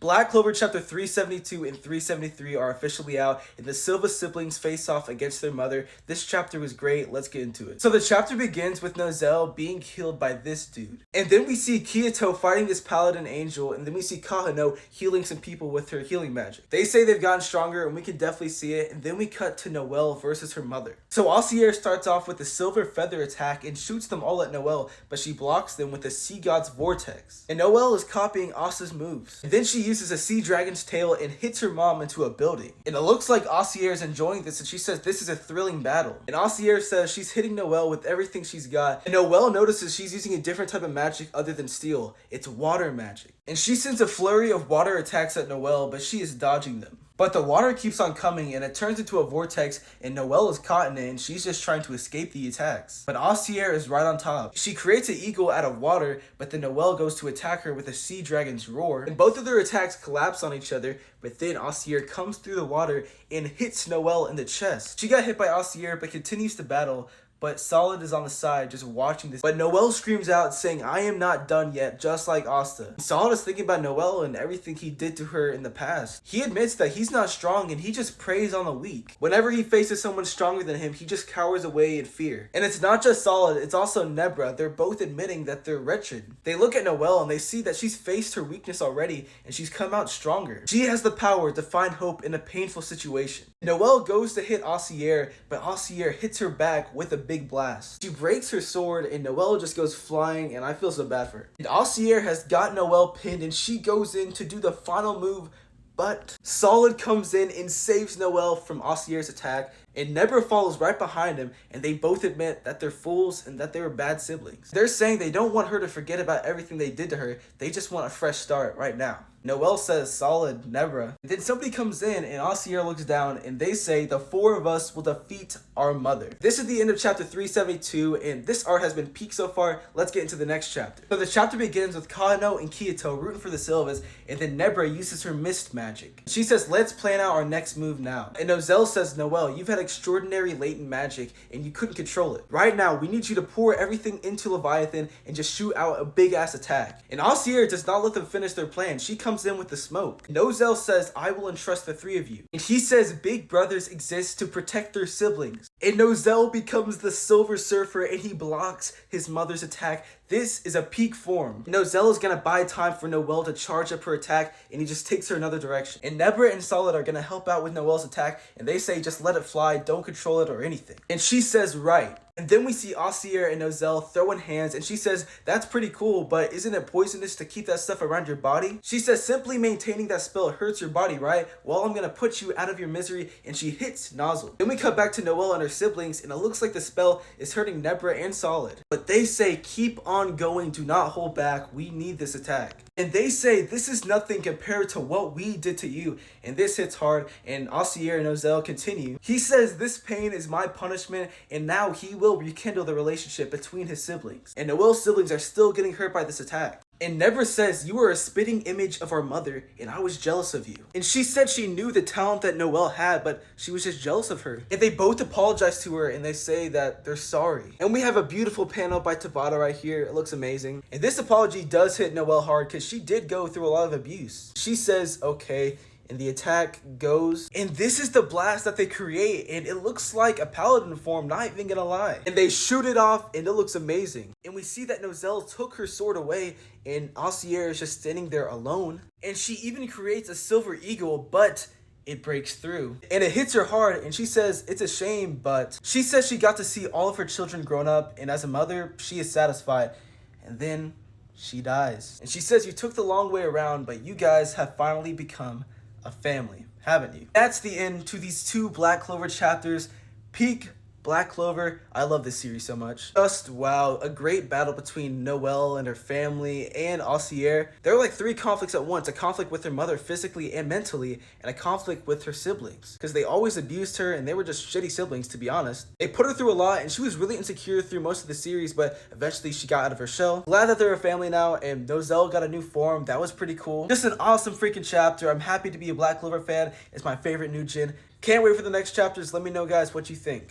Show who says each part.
Speaker 1: Black Clover chapter 372 and 373 are officially out, and the Silva siblings face off against their mother. This chapter was great. Let's get into it. So the chapter begins with Noelle being killed by this dude. And then we see Kiyoto fighting this paladin angel, and then we see Kahano healing some people with her healing magic. They say they've gotten stronger, and we can definitely see it, and then we cut to Noelle versus her mother. So Alcier starts off with a silver feather attack and shoots them all at Noelle, but she blocks them with a sea god's vortex. And Noelle is copying Asa's moves. And then she uses a sea dragon's tail and hits her mom into a building. And it looks like Alcier is enjoying this, and she says this is a thrilling battle. And Alcier says she's hitting Noelle with everything she's got. And Noelle notices she's using a different type of magic other than steel. It's water magic. And she sends a flurry of water attacks at Noelle, but she is dodging them. But the water keeps on coming, and it turns into a vortex, and Noelle is caught in it, and she's just trying to escape the attacks. But Alcier is right on top. She creates an eagle out of water, but then Noelle goes to attack her with a sea dragon's roar. And both of their attacks collapse on each other, but then Alcier comes through the water and hits Noelle in the chest. She got hit by Alcier, but continues to battle. But Solid is on the side just watching this. But Noelle screams out saying, "I am not done yet," just like Asta. Solid is thinking about Noelle and everything he did to her in the past. He admits that he's not strong and he just preys on the weak. Whenever he faces someone stronger than him, he just cowers away in fear. And it's not just Solid, it's also Nebra. They're both admitting that they're wretched. They look at Noelle and they see that she's faced her weakness already and she's come out stronger. She has the power to find hope in a painful situation. Noelle goes to hit Alcier, but Alcier hits her back with a big blast. She breaks her sword and Noelle just goes flying, and I feel so bad for her. And Alcier has got Noelle pinned and she goes in to do the final move, but Solid comes in and saves Noelle from Alcier's attack, and Nebra follows right behind him, and they both admit that they're fools and that they were bad siblings. They're saying they don't want her to forget about everything they did to her, they just want a fresh start right now. Noelle says, "Solid, Nebra." And then somebody comes in and Alcier looks down and they say, "The four of us will defeat our mother." This is the end of chapter 372, and this art has been peak so far. Let's get into the next chapter. So the chapter begins with Kahano and Kiyoto rooting for the Silvas, and then Nebra uses her mist magic. She says, "Let's plan out our next move now." And Noelle says, "Noelle, you've had extraordinary latent magic and you couldn't control it. Right now, we need you to pour everything into Leviathan and just shoot out a big ass attack." And Alcier does not let them finish their plan. She comes in with the smoke. Noelle says, "I will entrust the three of you." And he says big brothers exist to protect their siblings. And Noelle becomes the Silver Surfer and he blocks his mother's attack. This is a peak form. Noelle is gonna buy time for Noelle to charge up her attack, and he just takes her another direction. And Nebra and Solid are gonna help out with Noelle's attack, and they say just let it fly, don't control it or anything. And she says right. And then we see Alcier and Noelle throwing hands, and she says, "That's pretty cool, but isn't it poisonous to keep that stuff around your body?" She says, "Simply maintaining that spell hurts your body, right? Well, I'm gonna put you out of your misery," and she hits Nozzle. Then we cut back to Noelle and her siblings, and it looks like the spell is hurting Nebra and Solid. But they say, "Keep on going, do not hold back, we need this attack." And they say, "This is nothing compared to what we did to you." And this hits hard, and Alcier and Noelle continue. He says, "This pain is my punishment," and now he will rekindle the relationship between his siblings. And Noelle's siblings are still getting hurt by this attack. And Nebra says, "You are a spitting image of our mother, and I was jealous of you." And she said she knew the talent that Noelle had, but she was just jealous of her. And they both apologize to her, and they say that they're sorry. And we have a beautiful panel by Tabatha right here. It looks amazing. And this apology does hit Noelle hard, because she did go through a lot of abuse. She says, "Okay." And the attack goes, and this is the blast that they create, and it looks like a paladin form, not even gonna lie. And they shoot it off, and it looks amazing. And we see that Noelle took her sword away, and Alcier is just standing there alone. And she even creates a silver eagle, but it breaks through. And it hits her hard, and she says it's a shame, but she says she got to see all of her children grown up, and as a mother, she is satisfied. And then she dies. And she says, "You took the long way around, but you guys have finally become a family, haven't you?" That's the end to these two Black Clover chapters. Peak Black Clover. I love this series so much. Just wow, a great battle between Noelle and her family and Alcier. There are like three conflicts at once: a conflict with her mother physically and mentally, and a conflict with her siblings, because they always abused her and they were just shitty siblings, to be honest. They put her through a lot, and she was really insecure through most of the series, but eventually she got out of her shell. Glad that they're a family now, and Noelle got a new form. That was pretty cool. Just an awesome freaking chapter. I'm happy to be a Black Clover fan. It's my favorite new gen. Can't wait for the next chapters. Let me know, guys, what you think.